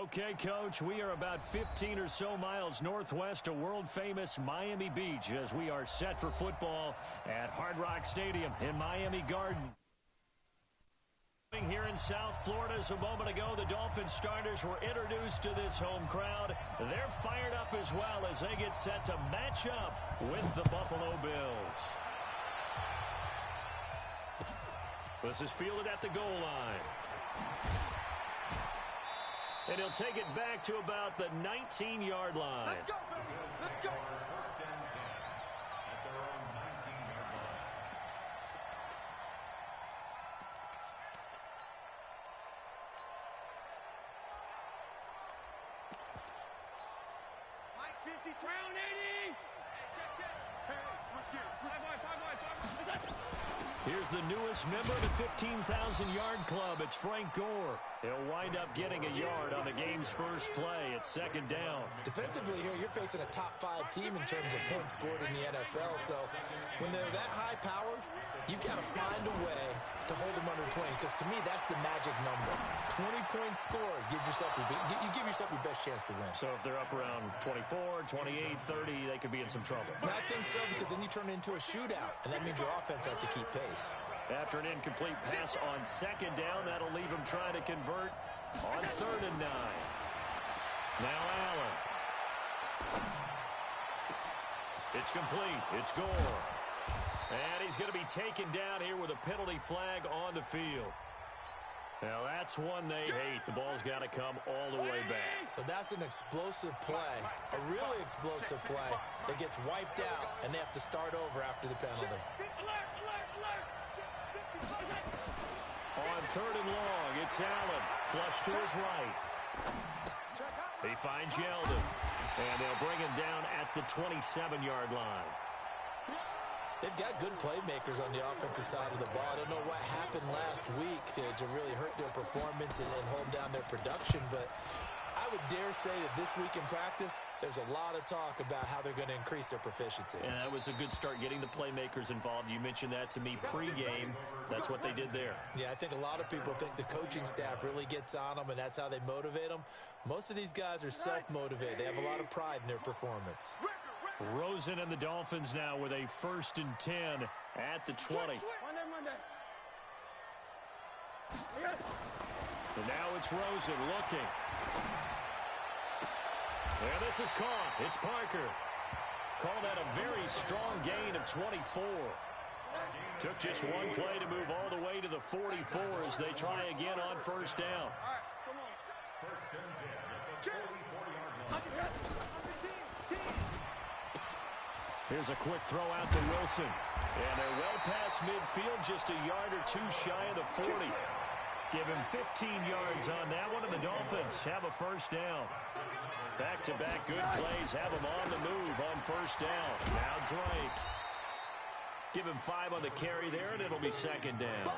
Okay, Coach, we are about 15 or so miles northwest of world-famous Miami Beach as we are set for football at Hard Rock Stadium in Miami Garden. Here in South Florida, as a moment ago, the Dolphins starters were introduced to this home crowd. They're fired up as well as they get set to match up with the Buffalo Bills. This is fielded at the goal line. And he'll take it back to about the 19-yard line. Let's go, baby. Let's go. Round 80! Hey, switch gears. Five wide. Here's the newest member of the 15,000-yard club. It's Frank Gore. He'll wind up getting a yard on the game's first play. It's second down. Defensively here, you're facing a top-5 team in terms of points scored in the NFL. So when they're that high-powered, you've got to find a way to hold them under 20. Because to me, that's the magic number. 20 points scored. You give yourself your best chance to win. So if they're up around 24, 28, 30, they could be in some trouble. I think so, because then you turn it into a shootout, and that means your offense has to keep pace. After an incomplete pass on second down, that'll leave him trying to convert on 3rd and 9. Now Allen. It's complete. It's Gore. And he's going to be taken down here with a penalty flag on the field. Now, that's one they hate. The ball's got to come all the way back. So that's an explosive play, a really explosive play that gets wiped out, and they have to start over after the penalty. On 3rd and long, it's Allen. Flush to his right. He finds Yeldon. And they'll bring him down at the 27-yard line. They've got good playmakers on the offensive side of the ball. I don't know what happened last week to really hurt their performance and hold down their production, but I would dare say that this week in practice, there's a lot of talk about how they're going to increase their proficiency. And that was a good start getting the playmakers involved. You mentioned that to me pregame. That's what they did there. Yeah, I think a lot of people think the coaching staff really gets on them, and that's how they motivate them. Most of these guys are self-motivated. They have a lot of pride in their performance. Rosen and the Dolphins now with a 1st and 10 at the 20. And now it's Rosen looking. And this is caught. It's Parker. Call that a very strong gain of 24. Took just one play to move all the way to the 44 as they try again on 1st down. Here's a quick throw out to Wilson. And they're well past midfield, just a yard or two shy of the 40. Give him 15 yards on that one, and the Dolphins have a 1st down. Back-to-back good plays have them on the move on 1st down. Now Drake. Give him 5 on the carry there, and it'll be 2nd down.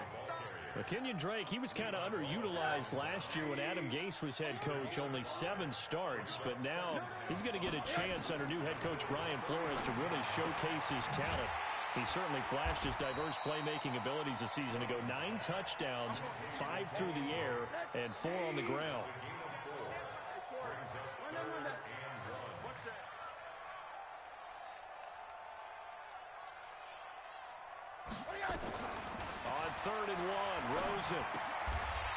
Well, Kenyon Drake, he was kind of underutilized last year when Adam Gase was head coach. Only 7 starts, but now he's going to get a chance under new head coach Brian Flores to really showcase his talent. He certainly flashed his diverse playmaking abilities a season ago. 9 touchdowns, 5 through the air, and 4 on the ground. On 3rd and 1, Rosen.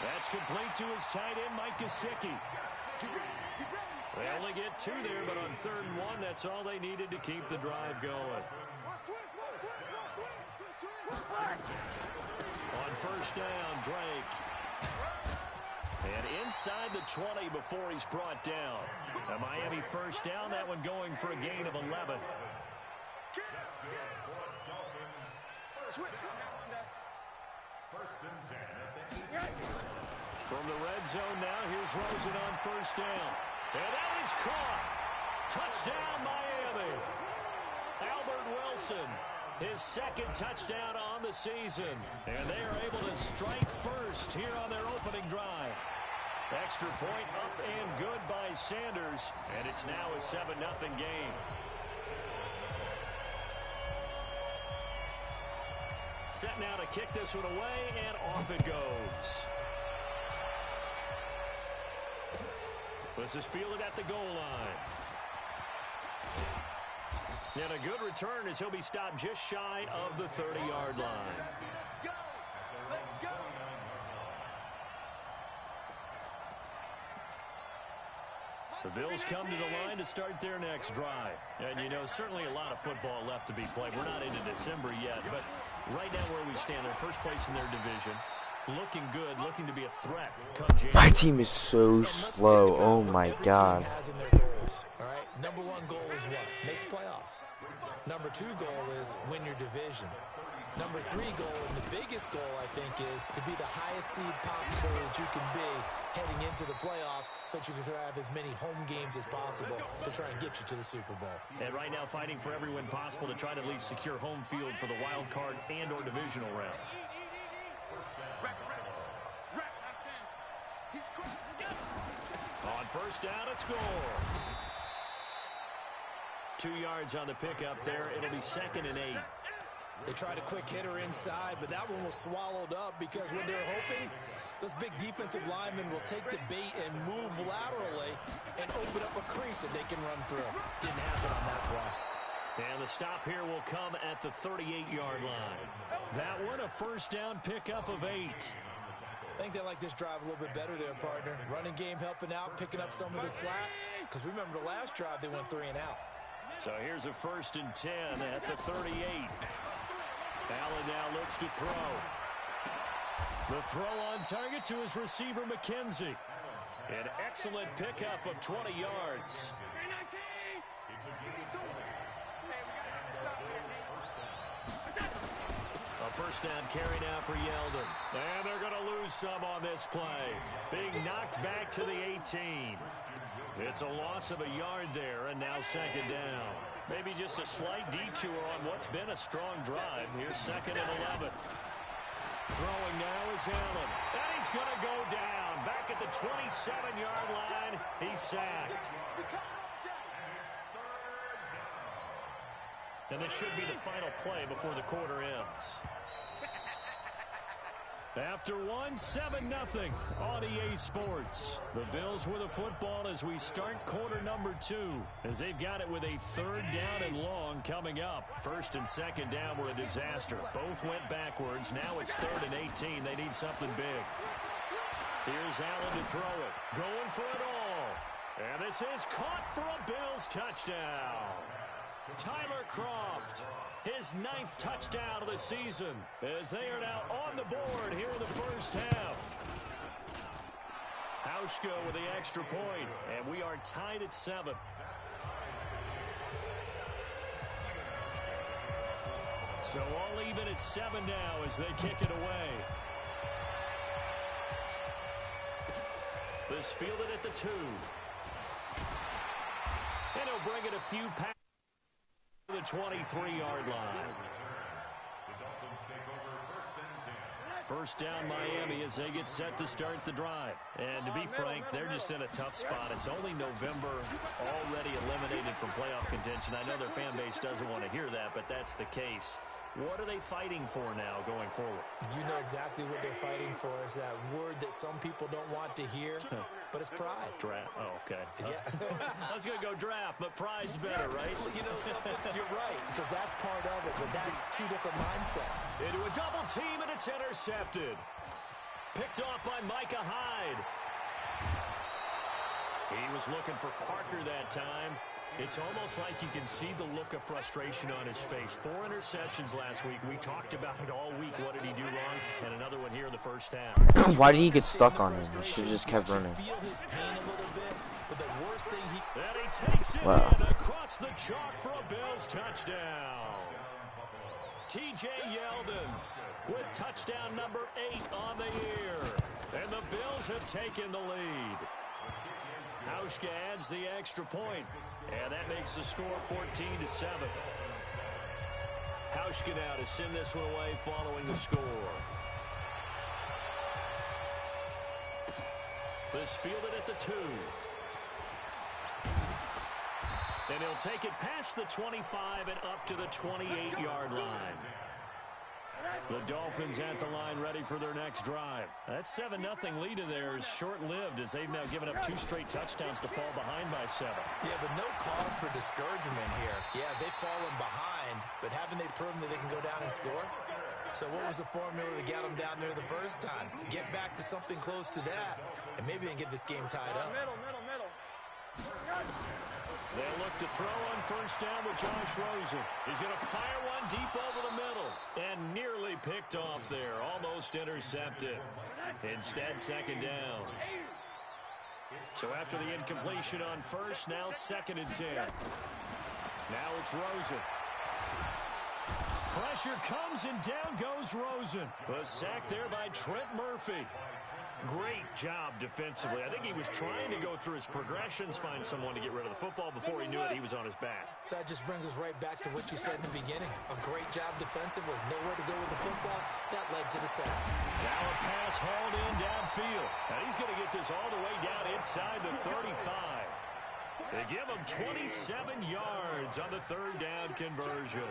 That's complete to his tight end, Mike Gesicki. They only get 2 there, but on 3rd and 1, that's all they needed to keep the drive going. On 1st down, Drake. And inside the 20 before he's brought down. A Miami 1st down, that one going for a gain of 11. From the red zone now, here's Rosen on 1st down. And that is caught. Touchdown, Miami. Albert Wilson, his 2nd touchdown on the season. And they are able to strike first here on their opening drive. Extra point up and good by Sanders. And it's now a 7-0 game. Set now to kick this one away, and off it goes. This is fielded at the goal line. And a good return as he'll be stopped just shy of the 30-yard line. Go! Let's go! The Bills come to the line to start their next drive. And, you know, certainly a lot of football left to be played. We're not into December yet, but right now where we stand, they're first place in their division. Looking good, looking to be a threat come January. My team is so slow. Oh, my God. All right, number one goal is what? Make the playoffs. Number two goal is win your division. Number three goal, and the biggest goal, I think, is to be the highest seed possible that you can be heading into the playoffs so that you can have as many home games as possible to try and get you to the Super Bowl. And right now fighting for every win possible to try to at least secure home field for the wild card and or divisional round. On first down, it's goal. 2 yards on the pickup there. It'll be 2nd and 8. They tried a quick hitter inside, but that one was swallowed up because when they're hoping, those big defensive linemen will take the bait and move laterally and open up a crease that they can run through. Didn't happen on that play. And the stop here will come at the 38-yard line. That one, a first down pickup of 8. I think they like this drive a little bit better there, partner. Running game helping out, picking up some of the slack. Because remember the last drive, they went 3 and out. So here's a 1st and 10 at the 38. Allen now looks to throw. The throw on target to his receiver, McKenzie. An excellent pickup of 20 yards. A first down carry now for Yeldon. And they're going to lose some on this play. Being knocked back to the 18. It's a loss of a yard there, and now 2nd down. Maybe just a slight detour on what's been a strong drive. Here's 2nd and 11. Throwing now is Allen. And he's going to go down. Back at the 27-yard line. He's sacked. And this should be the final play before the quarter ends. After 7-0 on EA Sports. The Bills with the football as we start quarter number 2. As they've got it with a 3rd down and long coming up. 1st and 2nd down were a disaster. Both went backwards. Now it's 3rd and 18. They need something big. Here's Allen to throw it. Going for it all. And this is caught for a Bills touchdown. Tyler Kroft, his 9th touchdown of the season, as they are now on the board here in the first half. Hauschka with the extra point, and we are tied at 7. So all even at 7 now as they kick it away. This fielded at the 2. And he'll bring it a few passes. The 23-yard line. First down Miami as they get set to start the drive. And to be frank, they're just in a tough spot. It's only November, already eliminated from playoff contention. I know their fan base doesn't want to hear that, but that's the case. What are they fighting for now going forward? You know exactly what they're fighting for. Is that word that some people don't want to hear, but it's pride. Draft. Oh, okay. Yeah. I was going to go draft, but pride's better, right? You know something? You're right, because that's part of it, but that's 2 different mindsets. Into a double team, and it's intercepted. Picked off by Micah Hyde. He was looking for Parker that time. It's almost like you can see the look of frustration on his face. 4 interceptions last week. We talked about it all week. What did he do wrong? And another one here in the first half. Why did he get stuck on him? He should have just kept running. Feel his pain a little bit, but the worst thing and he takes it in across the chalk for a Bills touchdown. T.J. Yeldon with touchdown number 8 on the year. And the Bills have taken the lead. Hauschka adds the extra point, and that makes the score 14-7. Hauschka now to send this one away following the score. This fielded at the 2. And he'll take it past the 25 and up to the 28-yard line. The Dolphins at the line ready for their next drive. That 7-0 lead of theirs short-lived as they've now given up 2 straight touchdowns to fall behind by 7. Yeah, but no cause for discouragement here. Yeah, they've fallen behind, but haven't they proven that they can go down and score? So what was the formula that got them down there the first time? Get back to something close to that, and maybe they can get this game tied up. Middle. They'll look to throw on first down with Josh Rosen. He's going to fire one deep over the middle and nearly picked off there, almost intercepted. Instead, second down. So after the incompletion on first, now 2nd and 10. Now it's Rosen. Pressure comes and down goes Rosen. A sack there by Trent Murphy. Great job defensively. I think he was trying to go through his progressions, find someone to get rid of the football. Before he knew it, he was on his back. So that just brings us right back to what you said in the beginning. A great job defensively. Nowhere to go with the football. That led to the sack. Now a pass hauled in downfield. Now he's going to get this all the way down inside the 35. They give him 27 yards on the 3rd down conversion.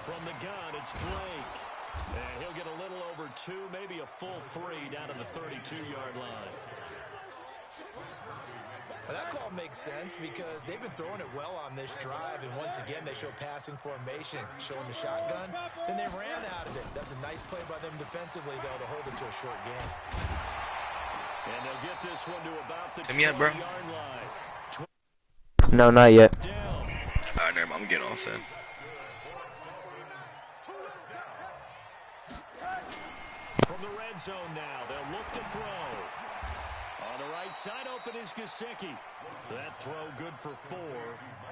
From the gun, it's Drake. And he'll get a little over 2, maybe a full 3 down to the 32-yard line. Well, that call makes sense because they've been throwing it well on this drive, and once again they show passing formation, showing the shotgun. Then they ran out of it. That's a nice play by them defensively, though, to hold it to a short game. And they'll get this one to about the 20-yard line. No, not yet. Alright, never mind. I'm getting off then. From the red zone now, they'll look to throw. On the right side, open is Gesicki. That throw good for 4.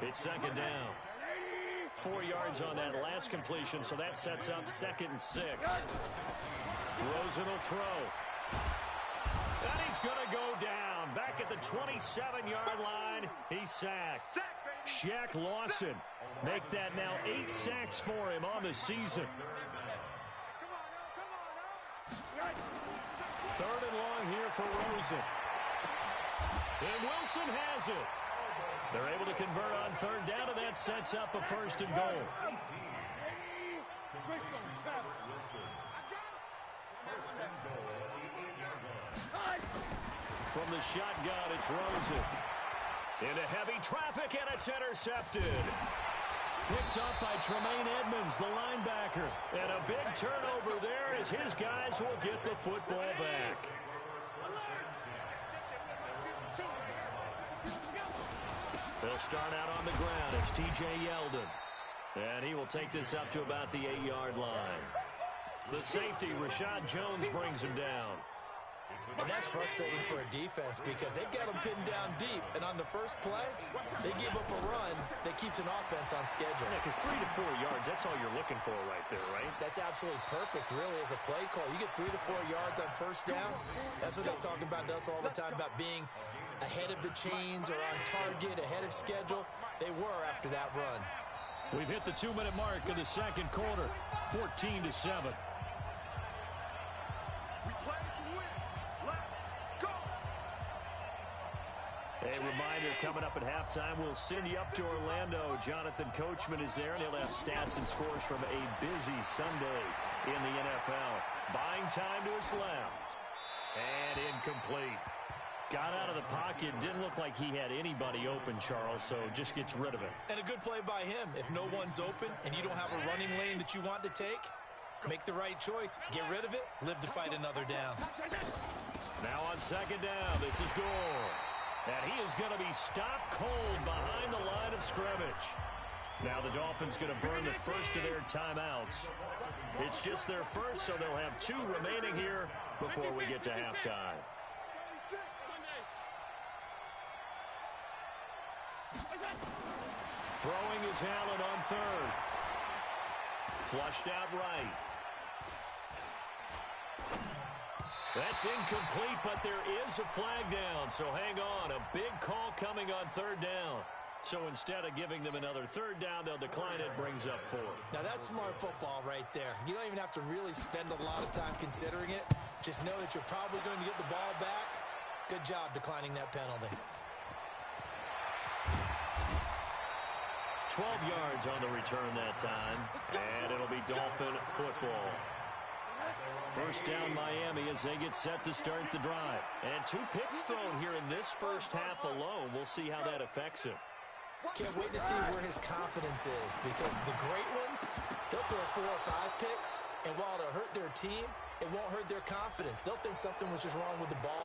It's 2nd down. 4 yards on that last completion, so that sets up 2nd and 6. Rosen will throw. And he's going to go down. Back at the 27-yard line, he's sacked. Shaq Lawson make that now 8 sacks for him on the season. 3rd and long here for Rosen. And Wilson has it. They're able to convert on 3rd down, and that sets up a 1st and goal. From the shotgun, it's Rosen. Into heavy traffic, and it's intercepted. Picked up by Tremaine Edmonds, the linebacker. And a big turnover there as his guys will get the football back. They'll start out on the ground. It's T.J. Yeldon. And he will take this up to about the 8-yard line. The safety, Rashad Jones, brings him down. And that's frustrating for a defense because they've got them pinned down deep. And on the first play, they give up a run that keeps an offense on schedule. Yeah, because 3 to 4 yards, that's all you're looking for right there, right? That's absolutely perfect, really, as a play call. You get 3 to 4 yards on first down. That's what they talk about to us all the time, about being ahead of the chains or on target, ahead of schedule. They were after that run. We've hit the 2-minute mark of the 2nd quarter, 14-7. A reminder, coming up at halftime, we'll send you up to Orlando. Jonathan Coachman is there, and he'll have stats and scores from a busy Sunday in the NFL. Buying time to his left. And incomplete. Got out of the pocket. Didn't look like he had anybody open, Charles, so just gets rid of it. And a good play by him. If no one's open and you don't have a running lane that you want to take, make the right choice. Get rid of it. Live to fight another down. Now on 2nd down, this is Gore. And he is going to be stopped cold behind the line of scrimmage. Now the Dolphins going to burn the first of their timeouts. It's just their first, so they'll have 2 remaining here before we get to halftime. Throwing is Allen on 3rd. Flushed out right. That's incomplete, but there is a flag down, so hang on. A big call coming on 3rd down. So instead of giving them another 3rd down, they'll decline it, brings up 4. Now that's smart football right there. You don't even have to really spend a lot of time considering it. Just know that you're probably going to get the ball back. Good job declining that penalty. 12 yards on the return that time, and it'll be Dolphin football. First down Miami as they get set to start the drive. And 2 picks thrown here in this first half alone. We'll see how that affects him. Can't wait to see where his confidence is, because the great ones, they'll throw 4 or 5 picks, and while it'll hurt their team, it won't hurt their confidence. They'll think something was just wrong with the ball.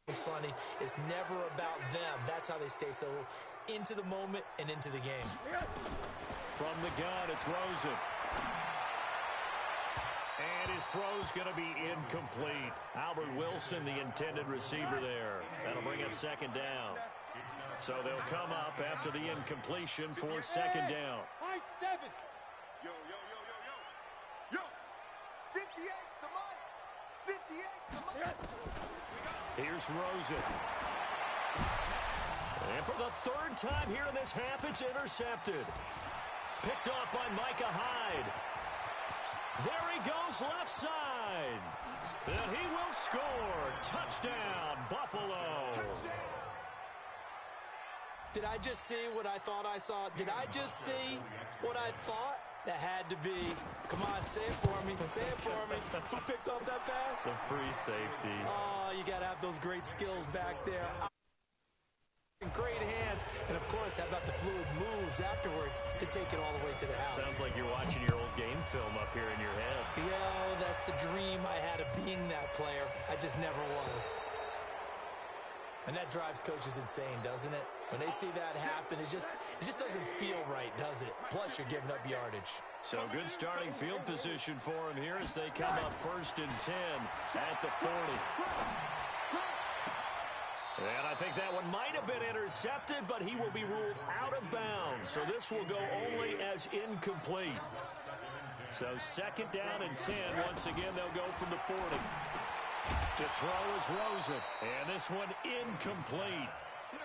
It's funny. It's never about them. That's how they stay so into the moment and into the game. From the gun, it's Rosen. And his throw's going to be incomplete. Albert Wilson, the intended receiver there. That'll bring up second down. So they'll come up after the incompletion for second down. High 7. Yo, yo, yo, yo, yo. Yo. 58's the money. 58's the money. Here's Rosen. And for the 3rd time here in this half, it's intercepted. Picked off by Micah Hyde. There he goes left side. And he will score. Touchdown, Buffalo. Did I just see what I thought I saw? Did I just see what I thought? That had to be. Come on, say it for me. Say it for me. Who picked up that pass? The free safety. Oh, you got to have those great skills back there. Great hands. And, of course, how about the fluid moves afterwards to take it all the way to the house? Sounds like you're watching your old game film up here in your head. Yo, that's the dream I had of being that player. I just never was. And that drives coaches insane, doesn't it? When they see that happen, it just doesn't feel right, does it? Plus, you're giving up yardage. So good starting field position for him here as they come up 1st and 10 at the 40. And I think that one might have been intercepted, but he will be ruled out of bounds. So this will go only as incomplete. So 2nd down and 10. Once again, they'll go from the 40. To throw is Rosen. And this one incomplete.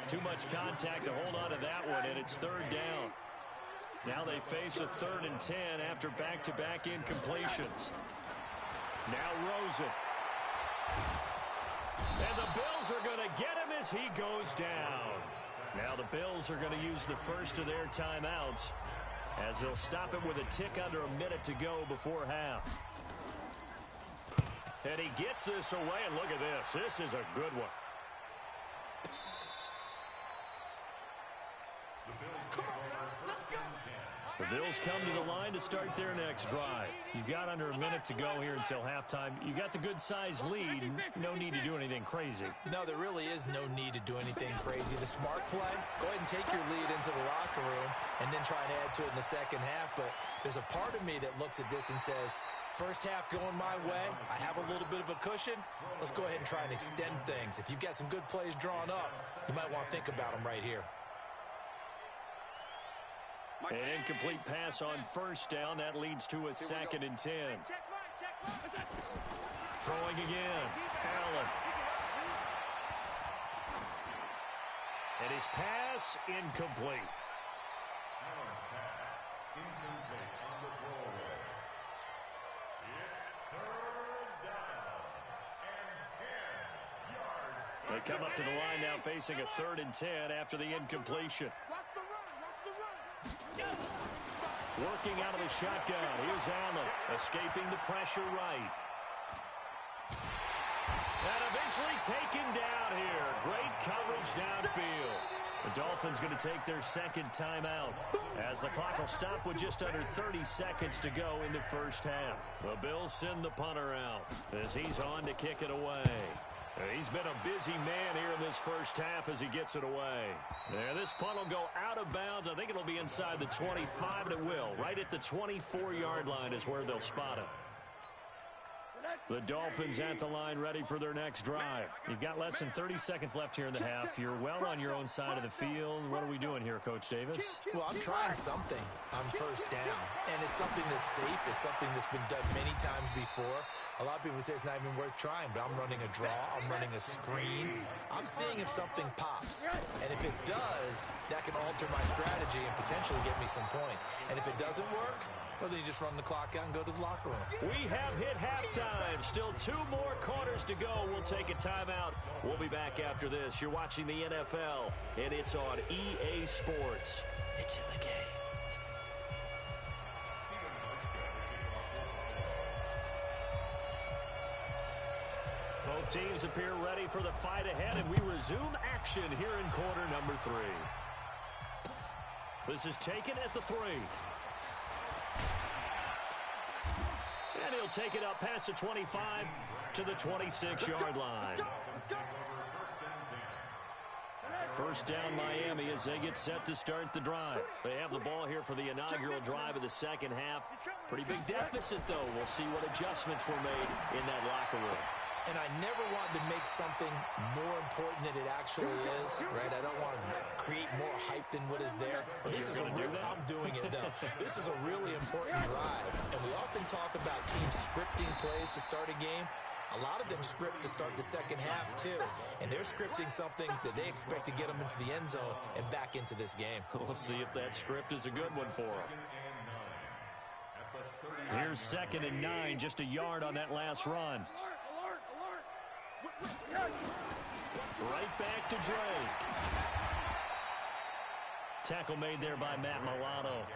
Too much contact to hold on to that one, and it's 3rd down. Now they face a 3rd and 10 after back-to-back incompletions. Now Rosen. And the Bills are going to get him as he goes down. Now the Bills are going to use the first of their timeouts as they'll stop it with a tick under a minute to go before half. And he gets this away, and look at this. This is a good one. The Bills come to the line to start their next drive. You've got under a minute to go here until halftime. You got the good-sized lead. No need to do anything crazy. No, there really is no need to do anything crazy. The smart play, go ahead and take your lead into the locker room and then try and add to it in the second half. But there's a part of me that looks at this and says, first half going my way, I have a little bit of a cushion. Let's go ahead and try and extend things. If you've got some good plays drawn up, you might want to think about them right here. An incomplete pass on 1st down. That leads to a 2nd and 10. Throwing again. Allen. And his pass incomplete. They come up to the line now facing a 3rd and 10 after the incompletion. Working out of the shotgun. Here's Allen escaping the pressure right. And eventually taken down here. Great coverage downfield. The Dolphins going to take their 2nd timeout as the clock will stop with just under 30 seconds to go in the first half. The Bills send the punter out as he's on to kick it away. He's been a busy man here in this first half as he gets it away. There, this punt will go out of bounds. I think it'll be inside the 25, and it will. Right at the 24-yard line is where they'll spot it. The Dolphins at the line ready for their next drive. You've got less than 30 seconds left here in the half. You're well on your own side of the field. What are we doing here, Coach Davis? Well, I'm trying something on 1st down, and it's something that's safe. It's something that's been done many times before. A lot of people say it's not even worth trying, but I'm running a draw. I'm running a screen. I'm seeing if something pops. And if it does, that can alter my strategy and potentially get me some points. And if it doesn't work, well, then you just run the clock out and go to the locker room. We have hit halftime halftime. Still 2 more quarters to go. We'll take a timeout. We'll be back after this. You're watching the NFL, and it's on EA Sports. It's in the game. Both teams appear ready for the fight ahead, and we resume action here in quarter number 3. This is taken at the 3. And he'll take it up past the 25 to the 26-yard line. First down Miami as they get set to start the drive. They have the ball here for the inaugural drive of the second half. Pretty big deficit, though. We'll see what adjustments were made in that locker room. And I never wanted to make something more important than it actually is, right? I don't want to create more hype than what is there. But this is a real, I'm doing it, though. This is a really important drive. And we often talk about teams scripting plays to start a game. A lot of them script to start the second half, too. And they're scripting something that they expect to get them into the end zone and back into this game. We'll see if that script is a good one for them. Here's 2nd and 9, just a yard on that last run. Right back to Drake. Tackle made there by Matt Milano.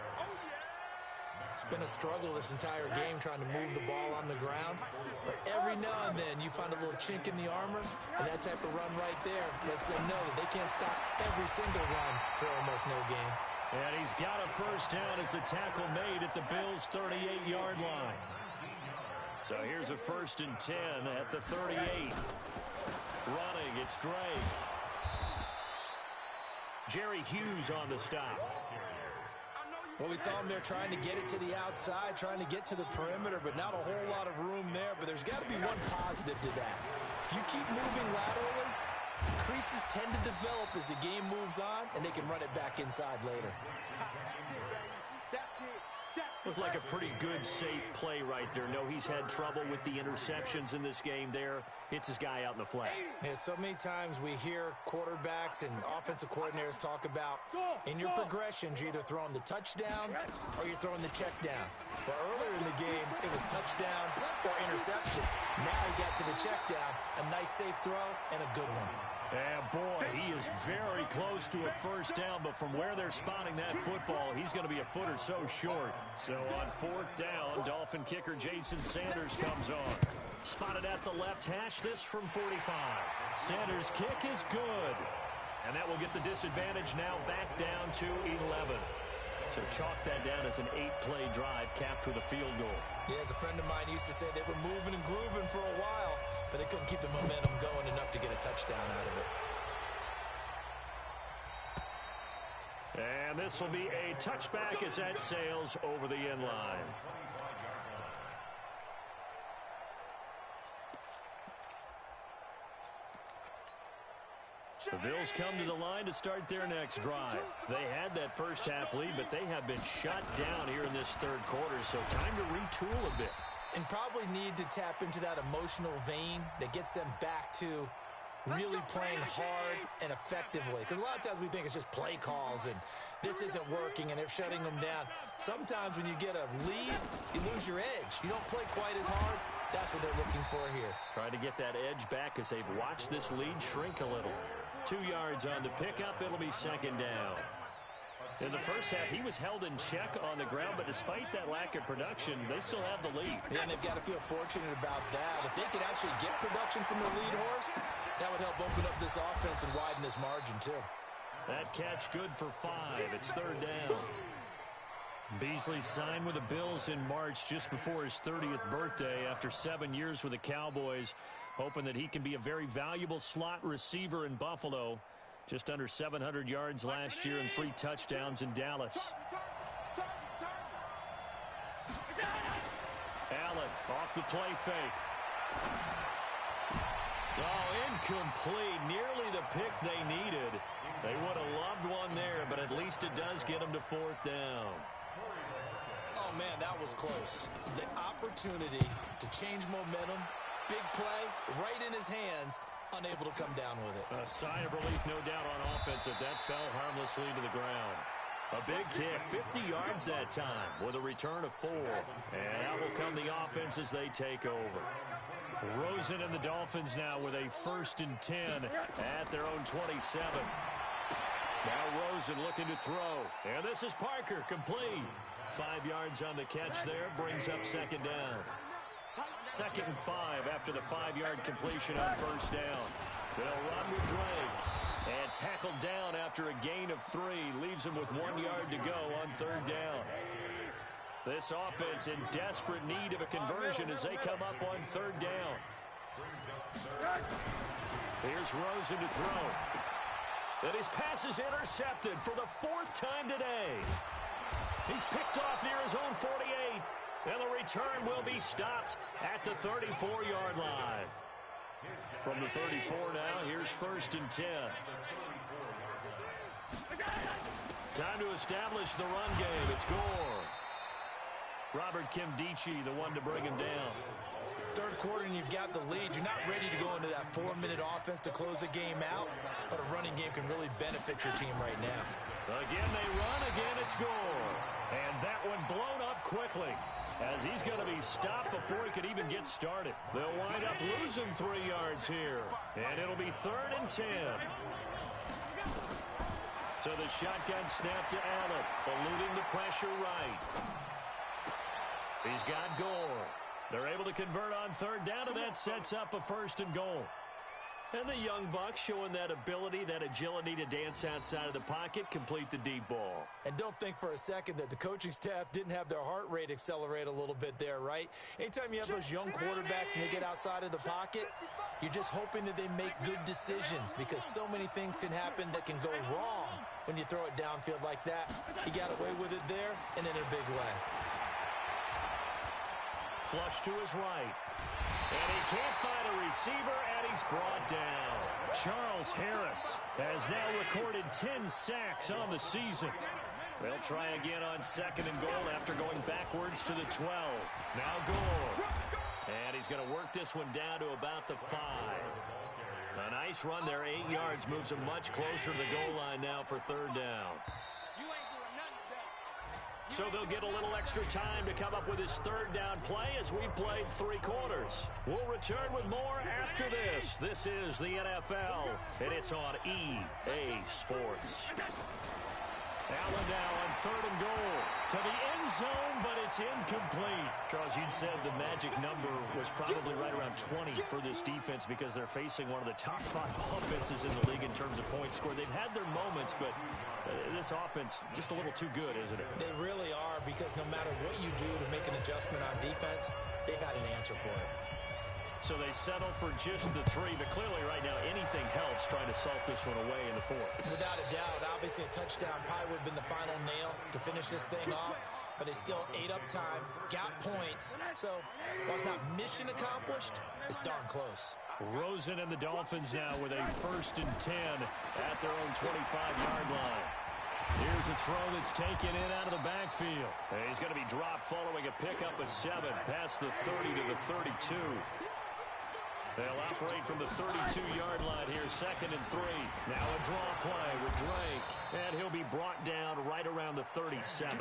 It's been a struggle this entire game trying to move the ball on the ground. But every now and then you find a little chink in the armor, and that type of run right there lets them know that they can't stop every single run for almost no gain. And he's got a first down as the tackle made at the Bills' 38-yard line. So here's a 1st and 10 at the 38. Running, it's Drake. Jerry Hughes on the stop. Well, we saw him there trying to get it to the outside, trying to get to the perimeter, but not a whole lot of room there. But there's got to be one positive to that. If you keep moving laterally, creases tend to develop as the game moves on, and they can run it back inside later. Looked like a pretty good, safe play right there. No, he's had trouble with the interceptions in this game there. Hits his guy out in the flat. Yeah, so many times we hear quarterbacks and offensive coordinators talk about in your progressions, you're either throwing the touchdown or you're throwing the check down. But earlier in the game, it was touchdown or interception. Now he got to the check down, a nice safe throw, and a good one. And boy, he is very close to a first down, but from where they're spotting that football, he's going to be a foot or so short. So on 4th down, Dolphin kicker Jason Sanders comes on. Spotted at the left hash, this from 45. Sanders' kick is good. And that will get the disadvantage now back down to 11. So chalk that down as an 8-play drive capped with a field goal. Yeah, as a friend of mine used to say, they were moving and grooving for a while, but they couldn't keep the momentum going enough to get a touchdown out of it. And this will be a touchback as that sails over the end line. The Bills come to the line to start their next drive. They had that first half lead, but they have been shut down here in this 3rd quarter, so time to retool a bit. And probably need to tap into that emotional vein that gets them back to really playing hard and effectively. Because a lot of times we think it's just play calls and this isn't working and they're shutting them down. Sometimes when you get a lead, you lose your edge. You don't play quite as hard. That's what they're looking for here. Trying to get that edge back as they've watched this lead shrink a little. 2 yards on the pickup. It'll be 2nd down. In the first half, he was held in check on the ground, but despite that lack of production, they still have the lead. Yeah, and they've got to feel fortunate about that. If they could actually get production from their lead horse, that would help open up this offense and widen this margin, too. That catch good for 5. It's 3rd down. Beasley signed with the Bills in March just before his 30th birthday after 7 years with the Cowboys, hoping that he can be a very valuable slot receiver in Buffalo. Just under 700 yards last year and 3 touchdowns in Dallas. Allen off the play fake. Oh, incomplete. Nearly the pick they needed. They would have loved one there, but at least it does get them to 4th down. Oh, man, that was close. The opportunity to change momentum, big play, right in his hands, unable to come down with it. A sigh of relief, no doubt, on offense if that fell harmlessly to the ground. A big kick, 50 yards that time with a return of 4. And out will come the offense as they take over. Rosen and the Dolphins now with a 1st and 10 at their own 27. Now Rosen looking to throw. And this is Parker, complete. 5 yards on the catch there, brings up 2nd down. 2nd and 5 after the 5-yard completion on 1st down. They'll run with Drake. And tackled down after a gain of 3. Leaves him with 1 yard to go on 3rd down. This offense in desperate need of a conversion as they come up on 3rd down. Here's Rosen to throw. And his pass is intercepted for the 4th time today. He's picked off near his own 48. And the return will be stopped at the 34-yard line. From the 34 now, here's 1st and 10. Time to establish the run game. It's Gore. Robert Kimdichie, the one to bring him down. 3rd quarter and you've got the lead. You're not ready to go into that 4-minute offense to close the game out, but a running game can really benefit your team right now. Again they run, again it's Gore. And that one blown up quickly as he's going to be stopped before he could even get started. They'll wind up losing 3 yards here, and it'll be 3rd and 10. So the shotgun snap to Allen, eluding the pressure right. He's got Gore. They're able to convert on 3rd down, and that sets up a 1st and goal. And the young buck showing that ability, that agility to dance outside of the pocket, complete the deep ball. And don't think for a second that the coaching staff didn't have their heart rate accelerate a little bit there, right? Anytime you have those young quarterbacks and they get outside of the pocket, you're just hoping that they make good decisions because so many things can happen that can go wrong when you throw it downfield like that. He got away with it there and in a big way. Flush to his right. And he can't find a receiver, and he's brought down. Charles Harris has now recorded 10 sacks on the season. They'll try again on 2nd and goal after going backwards to the 12. Now Gore. And he's going to work this one down to about the 5. A nice run there, 8 yards, moves him much closer to the goal line now for 3rd down. So they'll get a little extra time to come up with his 3rd down play as we've played 3 quarters. We'll return with more after this. This is the NFL, and it's on EA Sports. Allen now on 3rd and goal to the end zone, but it's incomplete. Charles, you'd said the magic number was probably right around 20 for this defense because they're facing one of the top 5 offenses in the league in terms of points scored. They've had their moments, but this offense just a little too good, isn't it? They really are, because no matter what you do to make an adjustment on defense, they've got an answer for it. So they settle for just the 3, but clearly right now anything helps trying to salt this one away in the 4th. Without a doubt, obviously a touchdown probably would have been the final nail to finish this thing off, but they still ate up time, got points, so while it's not mission accomplished, it's darn close. Rosen and the Dolphins now with a 1st and 10 at their own 25-yard line. Here's a throw that's taken in out of the backfield. And he's going to be dropped following a pickup of 7 past the 30 to the 32. They'll operate from the 32-yard line here, 2nd and 3. Now a draw play with Drake, and he'll be brought down right around the 37.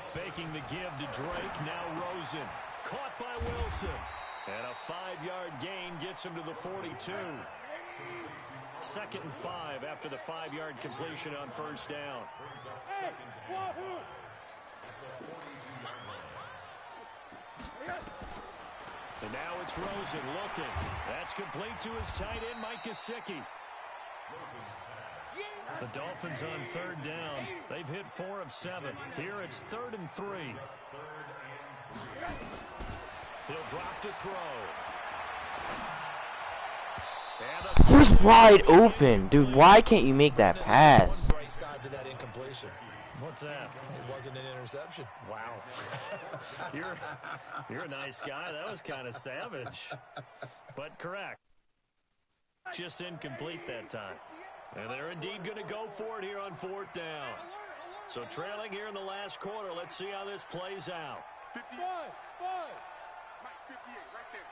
Faking the give to Drake, now Rosen. Caught by Wilson. And a 5-yard gain gets him to the 42. 2nd and 5 after the 5-yard completion on 1st down. And now it's Rosen looking. That's complete to his tight end, Mike Gesicki. The Dolphins on 3rd down. They've hit 4 of 7. Here it's 3rd and 3. He'll drop to throw. Who's wide open? Dude, why can't you make that pass? One bright side to that incompletion. What's that? It wasn't an interception. Wow. You're a nice guy. That was kind of savage. But correct. Just incomplete that time. And they're indeed going to go for it here on 4th down. So trailing here in the last quarter. Let's see how this plays out. 58. Mike, 58, right there.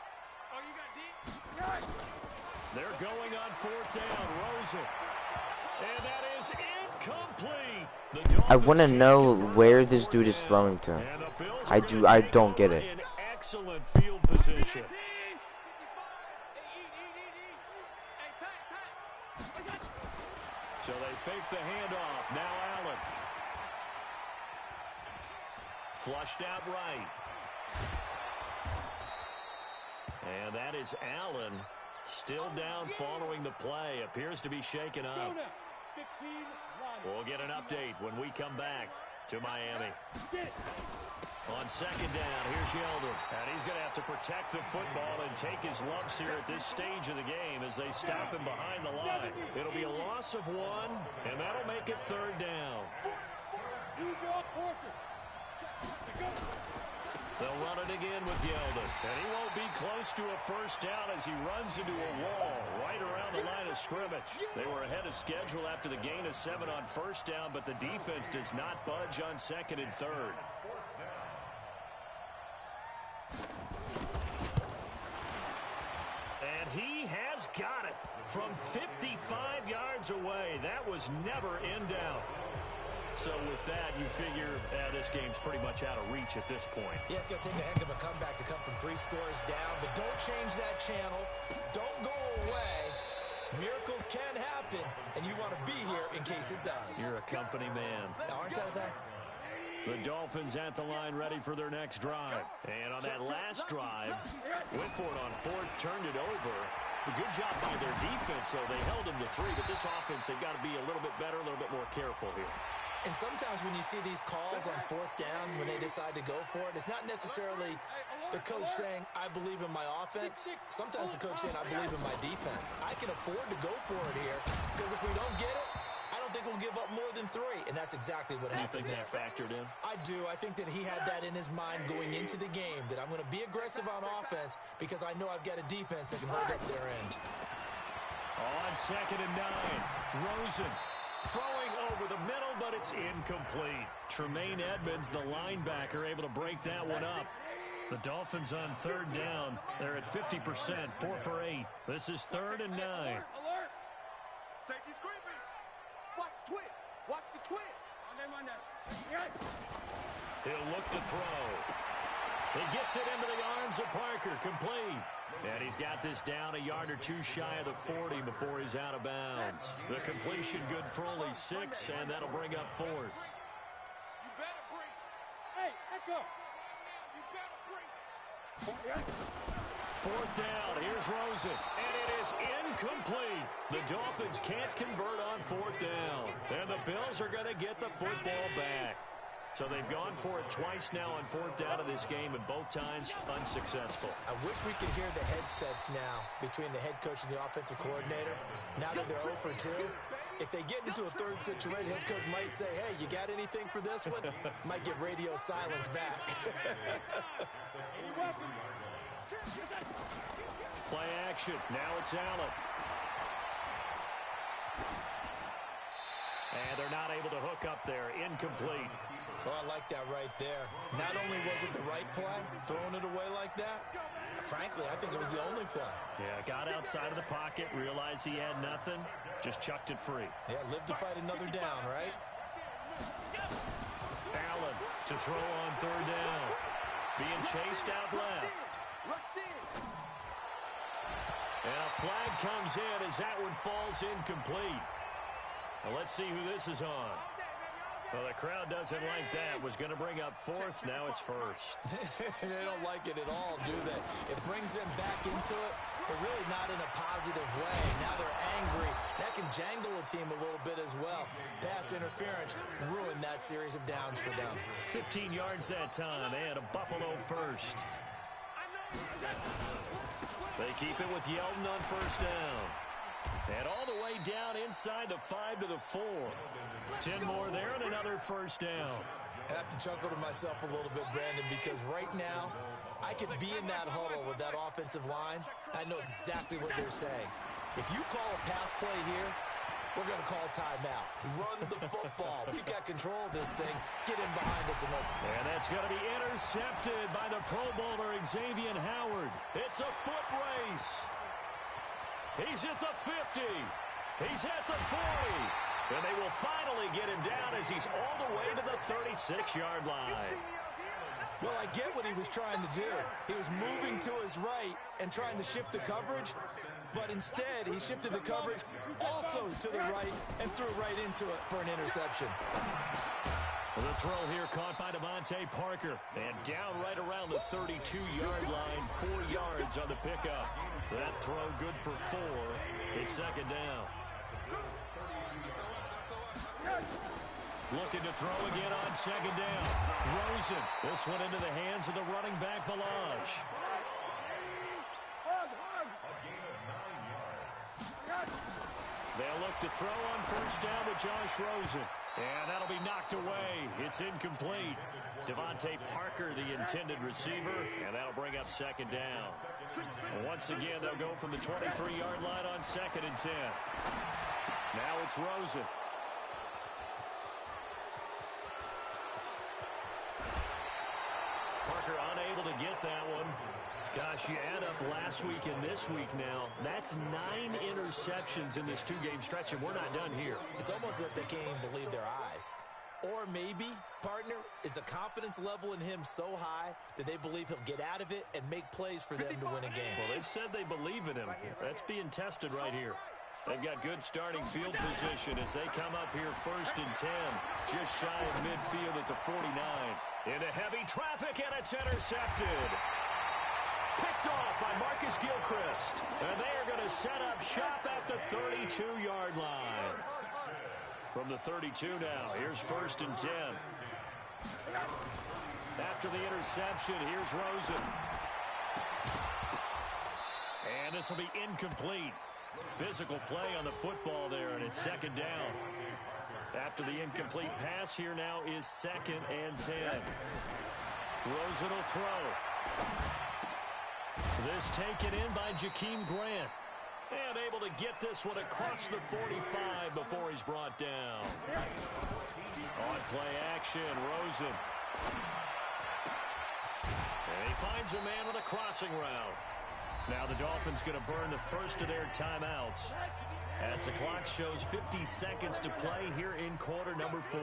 Oh, you got deep? They're going on fourth down. Rosen. And that is incomplete. I want to know where this dude is throwing to. I don't get it. In excellent field position. So they fake the handoff. Now Allen. Flushed out right. And that is Allen. Still down following the play. Appears to be shaken up. We'll get an update when we come back to Miami. On second down, here's Yeldon. And he's going to have to protect the football and take his lumps here at this stage of the game as they stop him behind the line. It'll be a loss of 1, and that'll make it third down. They'll run it again with Yeldon. And he won't be close to a first down as he runs into a wall right around the line of scrimmage. They were ahead of schedule after the gain of 7 on first down, but the defense does not budge on second and third. And he has got it from 55 yards away. That was never in doubt. So with that, you figure this game's pretty much out of reach at this point. Yeah, it's going to take a heck of a comeback to come from 3 scores down, but don't change that channel. Don't go away. Miracles can happen, and you want to be here in case it does. You're a company man. Aren't I, though? The Dolphins at the line ready for their next drive. And on that last drive, went for it on fourth, turned it over. A good job by their defense, so they held them to 3. But this offense, they've got to be a little bit better, a little bit more careful here. And sometimes when you see these calls on fourth down, when they decide to go for it, it's not necessarily the coach saying, I believe in my offense. Sometimes the coach saying, I believe in my defense. I can afford to go for it here because if we don't get it, I don't think we'll give up more than 3. And that's exactly what happened. You think that factored in? I do. I think that he had that in his mind going into the game, that I'm going to be aggressive on offense because I know I've got a defense that can hold up their end. On second and 9, Rosen. Throwing over the middle, but it's incomplete. Tremaine Edmonds, the linebacker, able to break that one up. The Dolphins on third down. They're at 50%, 4 for 8. This is third and 9. Alert! Safety's creeping. Watch the twist. Watch the twist. He'll look to throw. He gets it into the arms of Parker, complete. And he's got this down a yard or 2 shy of the 40 before he's out of bounds. The completion good for only 6, and that'll bring up 4th. You better break. Hey, Echo. You better break. 4th down. Here's Rosen. And it is incomplete. The Dolphins can't convert on 4th down. And the Bills are going to get the football back. So they've gone for it twice now on 4th down of this game, and both times unsuccessful. I wish we could hear the headsets now between the head coach and the offensive coordinator. Now that they're 0 for 2, if they get into a third situation, head coach might say, hey, you got anything for this one? Might get radio silence back. Play action. Now it's Allen. And they're not able to hook up there. Incomplete. Oh, I like that right there. Not only was it the right play, throwing it away like that, frankly, I think it was the only play. Yeah, got outside of the pocket, realized he had nothing, just chucked it free. Yeah, live to fight another down, right? Allen to throw on third down. Being chased out left. And a flag comes in as that one falls incomplete. Well, let's see who this is on. Well, the crowd doesn't like that. Was going to bring up 4th. Now it's 1st. They don't like it at all, do they? It brings them back into it, but really not in a positive way. Now they're angry. That can jangle a team a little bit as well. Pass interference ruined that series of downs for them. 15 yards that time, and a Buffalo first. They keep it with Yeldon on first down. And all the way down inside the 5 to the 4. 10 more there and another first down. I have to chuckle to myself a little bit, Brandon, because right now I could be in that huddle with that offensive line. I know exactly what they're saying. If you call a pass play here, we're going to call timeout. Run the football. We've got control of this thing. Get in behind us. And that's going to be intercepted by the Pro Bowler Xavier Howard. It's a foot race. He's at the 50. He's at the 40. And they will finally get him down as he's all the way to the 36-yard line. Well, I get what he was trying to do. He was moving to his right and trying to shift the coverage, but instead he shifted the coverage also to the right and threw right into it for an interception. The throw here caught by Devontae Parker. And down right around the 32-yard line, 4 yards on the pickup. That throw good for 4. It's second down. Looking to throw again on second down. Rosen. This one into the hands of the running back, Balaj. They'll look to throw on first down with Josh Rosen. And that'll be knocked away. It's incomplete. Devontae Parker, the intended receiver, and that'll bring up second down. And once again, they'll go from the 23-yard line on second and 10. Now it's Rosen. Parker unable to get that one. Gosh, you add up last week and this week now. That's 9 interceptions in this 2-game stretch, and we're not done here. It's almost as if they can't even believe their eyes. Or maybe, partner, is the confidence level in him so high that they believe he'll get out of it and make plays for them to win a game. Well, they've said they believe in him. That's being tested right here. They've got good starting field position as they come up here first and 10. Just shy of midfield at the 49. Into heavy traffic, and it's intercepted. Picked off by Marcus Gilchrist. And they are going to set up shop at the 32-yard line. From the 32 now, here's first and 10. After the interception, here's Rosen. And this will be incomplete. Physical play on the football there, and it's second down. After the incomplete pass, here now is second and 10. Rosen will throw. This taken in by Jakeem Grant. And able to get this one across the 45 before he's brought down. On play action, Rosen. And he finds a man with a crossing route. Now the Dolphins going to burn the first of their timeouts as the clock shows 50 seconds to play here in quarter number 4.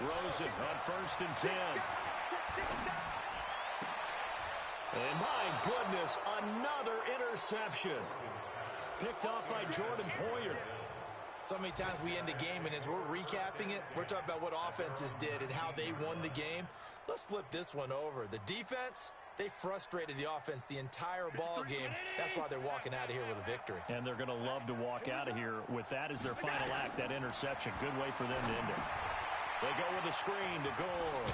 Rosen on first and 10. And my goodness, another interception. Picked off by Jordan Poyer. So many times we end a game, and as we're recapping it, we're talking about what offenses did and how they won the game. Let's flip this one over. The defense, they frustrated the offense the entire ball game. That's why they're walking out of here with a victory. And they're going to love to walk out of here with that as their final act, that interception. Good way for them to end it. They go with a screen to Gore.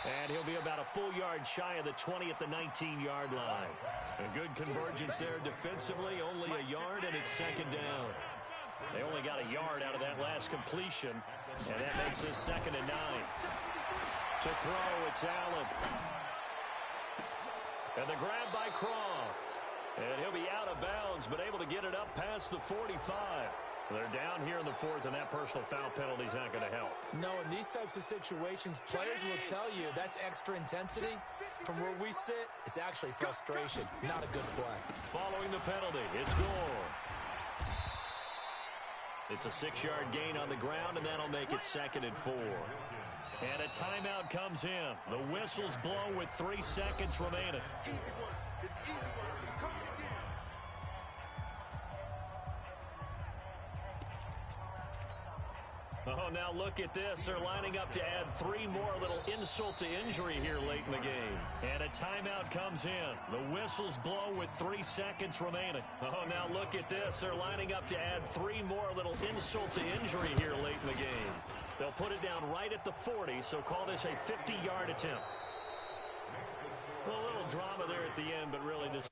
And he'll be about a full yard shy of the 20 at the 19-yard line. A good convergence there defensively, only a yard, and it's second down. They only got a yard out of that last completion, and that makes this second and 9. To throw, it's Allen. And the grab by Croft. And he'll be out of bounds, but able to get it up past the 45. They're down here in the 4th, and that personal foul penalty is not going to help. No, in these types of situations, players will tell you that's extra intensity. From where we sit, it's actually frustration, not a good play. Following the penalty, it's Gore. It's a 6-yard gain on the ground, and that'll make it second and 4. And a timeout comes in. The whistles blow with 3 seconds remaining. Oh, now look at this. They're lining up to add 3 more, little insult to injury here late in the game. And a timeout comes in. The whistles blow with 3 seconds remaining. Oh, now look at this. They're lining up to add 3 more, little insult to injury here late in the game. They'll put it down right at the 40, so call this a 50-yard attempt. Well, a little drama there at the end, but really this